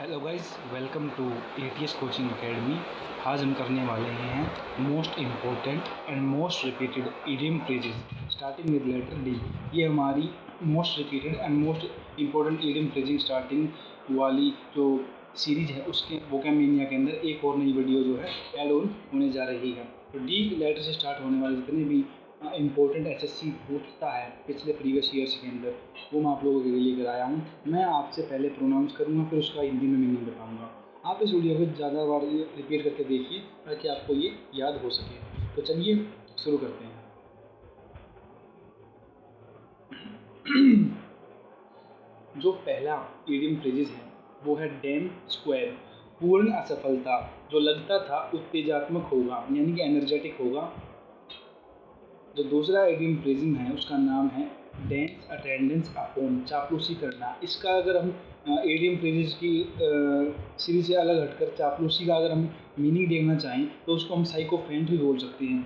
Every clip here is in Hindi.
Hello guys, welcome to ATS coaching academy. आज हम करने वाले हैं most important and most repeated idiom phrases starting with letter D. ये हमारी most repeated and most important idiom phrasing starting वाली जो सीरीज है उसके वोकैबुलरी के अंदर एक और नई वीडियो जो है ऐड ऑन होने जा रही है। तो डी लेटर से स्टार्ट होने वाले जितने भी इम्पोर्टेंट एसएससी पूछता है पिछले प्रीवियस ईयर्स के अंदर, वो मैं आप लोगों के लिए कराया हूँ। मैं आपसे पहले प्रोनाउंस करूँगा, फिर उसका हिंदी में मीनिंग बताऊँगा। आप इस वीडियो को ज़्यादा बार रिपीट करके देखिए ताकि आपको ये याद हो सके। तो चलिए शुरू करते हैं। जो पहला इडियम फ्रेजेस है वो है डैम स्क्वायर, पूर्ण असफलता। जो लगता था उत्तेजात्मक होगा यानी कि एनर्जेटिक होगा। जो दूसरा इडियम फ्रेजिंग है उसका नाम है डेंस अटेंडेंस अपॉन, चापलूसी करना। इसका अगर हम इडियम फ्रेजेस की सीरीज से अलग हटकर चापलूसी का अगर हम मीनिंग देखना चाहें तो उसको हम साइकोफेंट भी बोल सकते हैं।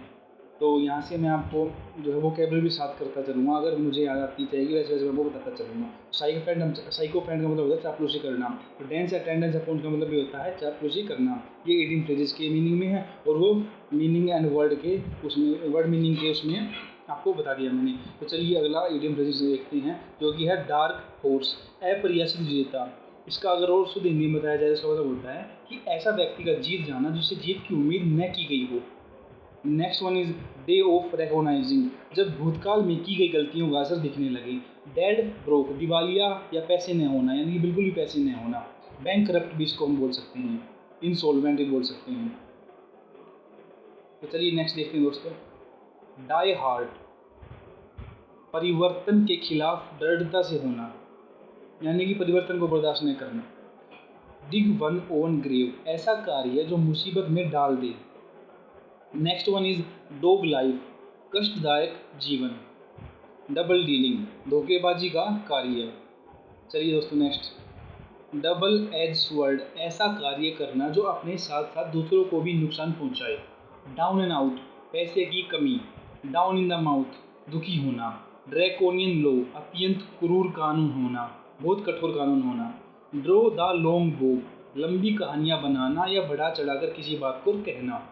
तो यहाँ से मैं आपको जो है वोकैबुलरी साथ करता चलूँगा, अगर मुझे याद आती जाएगी वैसे वैसे मैं वो बताता चलूँगा। साइकोफेंट का मतलब होता है चापलूसी करना। तो डेंस अटेंडेंस अपॉन का मतलब ये होता है चापलूसी करना। ये इडियम फ्रेजेस के मीनिंग में है और वो मीनिंग एंड वर्ड के उसमें वर्ड मीनिंग के उसमें आपको बता दिया मैंने। तो चलिए अगला इडियम फ्रेजेस देखते हैं जो कि है डार्क हॉर्स, अप्रत्याशित विजेता। इसका अगर और शुद्ध हिंदी में बताया जाए तो इसका मतलब होता है कि ऐसा व्यक्ति का जीत जाना जिससे जीत की उम्मीद न की गई हो। Next one is day of recognising, जब भूतकाल में की गई गलतियों का असर दिखने लगे। डेड ब्रोक, दिवालिया या पैसे न होना यानी कि बिल्कुल भी पैसे न होना। बैंक करप्ट भी इसको हम बोल सकते हैं, इंसॉल्वेंट भी बोल सकते हैं। तो चलिए नेक्स्ट देखते हैं दोस्तों। डाई हार्ड, परिवर्तन के खिलाफ दृढ़ता से होना यानी कि परिवर्तन को बर्दाश्त नहीं करना। डिग वन ओन ग्रेव, ऐसा कार्य जो मुसीबत में डाल दे। Next one is dog life, कष्टदायक जीवन। डबल डीलिंग, धोखेबाजी का कार्य। चलिए दोस्तों नेक्स्ट, डबल एज स्वर्ड, ऐसा कार्य करना जो अपने साथ साथ दूसरों को भी नुकसान पहुंचाए। डाउन एंड आउट, पैसे की कमी। डाउन इन द माउथ, दुखी होना। ड्रैकोनियन लॉ, अत्यंत क्रूर कानून होना, बहुत कठोर कानून होना। ड्रो द लॉन्ग बो, लंबी कहानियाँ बनाना या बढ़ा चढ़ाकर किसी बात को कहना।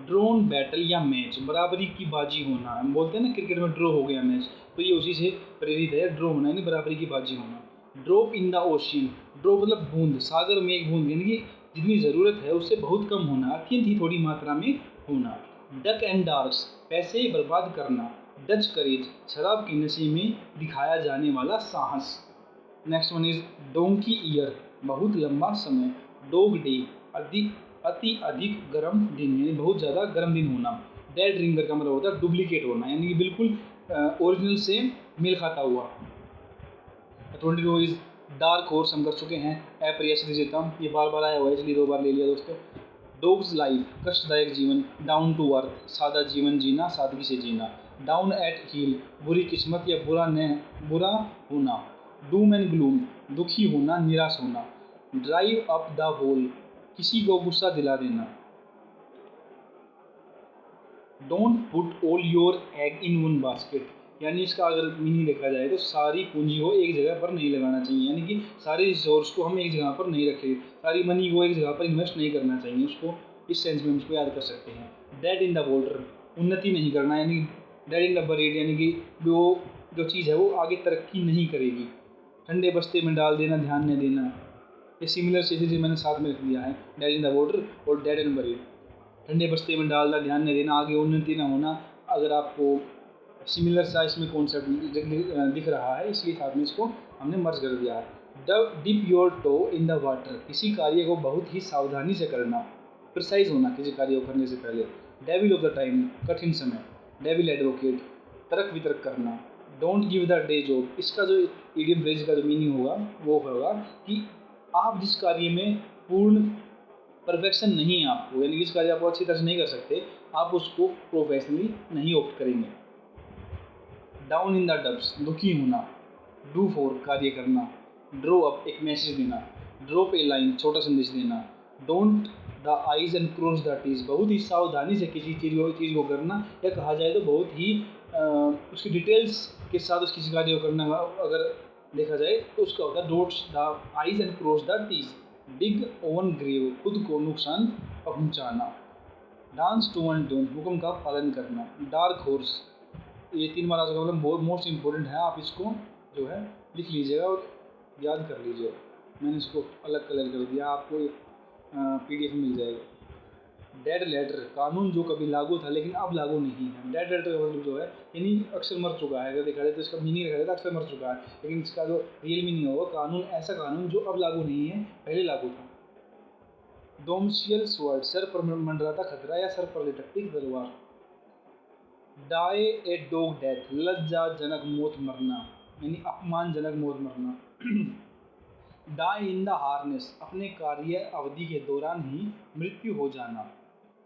ड्रोन बैटल या मैच, बराबरी की बाजी होना। हम बोलते हैं ना क्रिकेट में ड्रॉ हो गया मैच, तो ये उसी से प्रेरित है। ड्रॉ होना यानी बराबरी की बाजी होना। Drop in the ocean, draw मतलब बूंद, सागर में एक बूंद यानी कि जितनी ज़रूरत है उससे बहुत कम होना, अत्यंत ही थोड़ी मात्रा में होना। डक एंड डार्क्स, पैसे बर्बाद करना। डच करेज, शराब के नशे में दिखाया जाने वाला साहस। Next one is donkey year, बहुत लंबा समय। डोग डे, अति अधिक गर्म दिन यानी बहुत ज़्यादा गर्म दिन होना। डेड रिंगर का मतलब होता है डुप्लीकेट होना यानी कि बिल्कुल ओरिजिनल से मेल खाता हुआ। 22 इज डार्क हॉर्स, हम कर चुके हैं। अप्रत्याशित विजेता, ये बार बार आया हुआ है इसलिए 2 बार ले लिया दोस्तों। डॉग्स लाइफ, कष्टदायक जीवन। डाउन टू अर्थ, सादा जीवन जीना, सादगी से जीना। डाउन एट हील, बुरी किस्मत या बुरा होना। डूम एंड ग्लूम, दुखी होना, निराश होना। ड्राइव अप द वॉल, किसी को गुस्सा दिला देना। Don't put all your egg in one basket, यानी इसका अगर मीनिंग देखा जाए तो सारी पूंजी को एक जगह पर नहीं लगाना चाहिए यानी कि सारे रिसोर्स को हम एक जगह पर नहीं रखें, सारी मनी को एक जगह पर इन्वेस्ट नहीं करना चाहिए। उसको इस सेंस में हम उसको याद कर सकते हैं। डेड इन द वाटर, उन्नति नहीं करना यानी डेड इन द बरीड यानी कि जो चीज़ है वो आगे तरक्की नहीं करेगी। ठंडे बस्ते में डाल देना, ध्यान नहीं देना। ये सिमिलर चीज़ें मैंने साथ में रख दिया है, डेड इन द वाटर और डेड इन बरीड। ठंडे बस्ते में डालना, ध्यान नहीं देना, आगे उन्नति ना होना। अगर आपको सिमिलर सा इसमें कॉन्सेप्ट दिख रहा है इसलिए साथ में इसको हमने मर्ज कर दिया है। Dip your toe in the water, किसी कार्य को बहुत ही सावधानी से करना, प्रिसाइज होना किसी कार्य को करने से पहले। डेविल ऑफ द टाइम, कठिन समय। डेविल एडवोकेट, तर्क वितर्क करना। Don't give the day job, इसका जो इडियम फ्रेज का जो मीनिंग होगा वो होगा कि आप जिस कार्य में पूर्ण परफेक्शन नहीं है आपको यानी जिस कार्य आपको अच्छी तरह से नहीं कर सकते, आप उसको प्रोफेशनली नहीं ऑप्ट करेंगे। डाउन इन द डब्स, दुखी होना। डू फॉर, कार्य करना। ड्रॉ अप, एक मैसेज देना। ड्रॉप ए लाइन, छोटा संदेश देना। डोंट the I's and cross the T's, बहुत ही सावधानी से किसी चीज़ को करना, या कहा जाए तो बहुत ही उसकी डिटेल्स के साथ उस किसी कार्य को करना। अगर देखा जाए तो उसका होता है dots the I's and cross the T's. Dig own grave, खुद को नुकसान पहुंचाना। डांस टू वन टून, हुक्म का पालन करना। डार्क हॉर्स, ये 3 बार आ चुका, मतलब मोस्ट इम्पोर्टेंट है, आप इसको जो है लिख लीजिएगा और याद कर लीजिएगा। मैंने इसको अलग कलर कर दिया, आपको एक PDF मिल जाएगा। डेड लेटर, कानून जो कभी लागू था लेकिन अब लागू नहीं है। डेड लेटर का मतलब जो है यानी अक्सर मर चुका है, अगर देखा जाए तो इसका मीनिंग देखा जाए तो अक्सर मर चुका है, लेकिन इसका जो रियल मीनिंग होगा कानून, ऐसा कानून जो अब लागू नहीं है, पहले लागू था। डोमशियल स्वर्ड, सर पर मंडराता खतरा या सर पर लटकती तलवार। डाई ए डॉग डेथ, लज्जाजनक मौत मरना, यानी अपमानजनक मौत मरना। डाई इन द हार्नेस, अपने कार्य अवधि के दौरान ही मृत्यु हो जाना।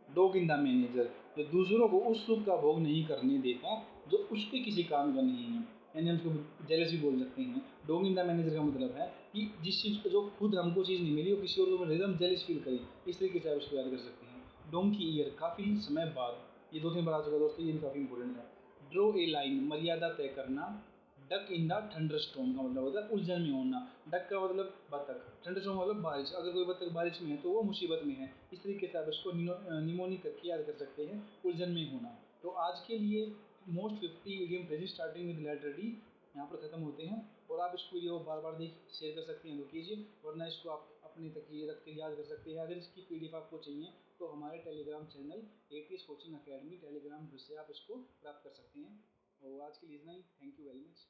डॉग इन द मैनेजर, जो दूसरों को उस सुख का भोग नहीं करने देता जो उसके किसी काम का नहीं है, यानी हम उसको जेलस भी बोल सकते हैं। डॉग इन द मैनेजर का मतलब है कि जिस चीज़ को, जो खुद हमको चीज़ नहीं मिली, वो किसी और को मिल रही है, हम जेलस फील करें, इस तरीके से आप उसको याद कर सकते हैं। डोंकी ईयर, काफ़ी समय बाद, ये 2-3 बार आ चुका दोस्तों, ये भी काफ़ी इंपॉर्टेंट है। ड्रॉ ए लाइन, मर्यादा तय करना। डक इन द थंडरस्टॉर्म का मतलब होता है उलझन में होना। डक का मतलब बतख, थंडरस्टॉर्म मतलब बारिश, अगर कोई बतख बारिश में है तो वो मुसीबत में है, इस तरीके से आप इसको निमोनिक करके याद कर सकते हैं, उलझन में होना। तो आज के लिए most 50 idiom phrases starting with letter D यहाँ पर ख़त्म होते हैं, और आप इसको वीडियो बार बार देख शेयर कर सकते हैं तो कीजिए, वरना इसको आप अपने तक ही रख कर याद कर सकते हैं। अगर इसकी PDF आपको चाहिए तो हमारे Telegram channel ATS coaching academy Telegram से आप इसको प्राप्त कर सकते हैं। और आज के लिए इतना ही, थैंक यू वेरी मच।